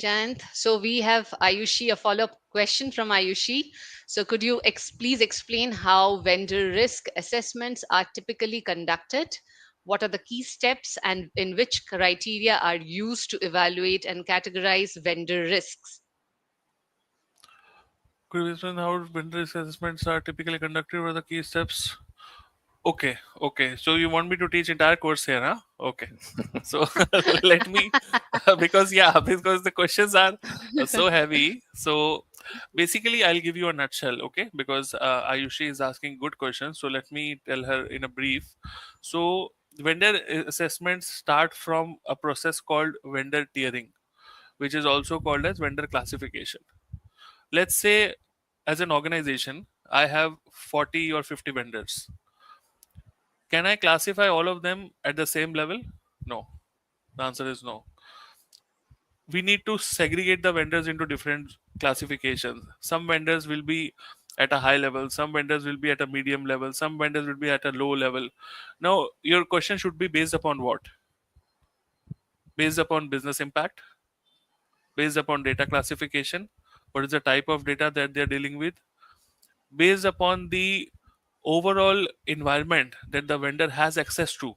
Jayant. So we have Ayushi, a follow-up question from Ayushi. So could you please explain how vendor risk assessments are typically conducted? What are the key steps and in which criteria are used to evaluate and categorize vendor risks? Could you explain how vendor risk assessments are typically conducted? What are the key steps? Okay. So you want me to teach entire course here, huh? Okay. So let me, because the questions are so heavy. So basically, I'll give you a nutshell, okay? Because Ayushi is asking good questions. So let me tell her in a brief. So vendor assessments start from a process called vendor tiering, which is also called as vendor classification. Let's say, as an organization, I have 40 or 50 vendors. Can I classify all of them at the same level? No. The answer is no. We need to segregate the vendors into different classifications. Some vendors will be at a high level, some vendors will be at a medium level, some vendors will be at a low level. Now, your question should be based upon what? Based upon business impact, based upon data classification, what is the type of data that they're dealing with, based upon the overall environment that the vendor has access to.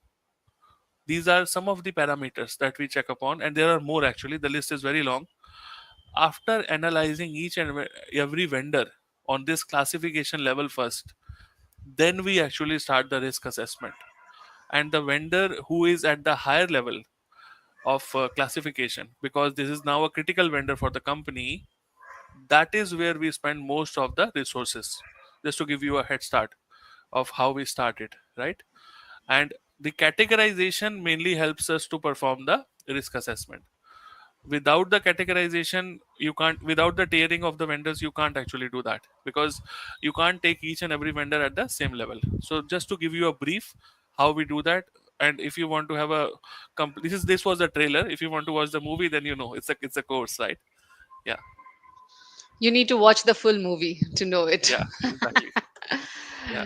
These are some of the parameters that we check upon, and there are more actually. The list is very long. After analyzing each and every vendor on this classification level first, then we actually start the risk assessment. And the vendor who is at the higher level of classification, because this is now a critical vendor for the company, that is where we spend most of the resources. Just to give you a head start of how we started, right? And the categorization mainly helps us to perform the risk assessment. Without the categorization, you can't, without the tiering of the vendors, you can't actually do that, because you can't take each and every vendor at the same level. So just to give you a brief how we do that, and if you want to have a this was a trailer. If you want to watch the movie, then it's a course, right? Yeah. You need to watch the full movie to know it. Yeah, exactly. Yeah.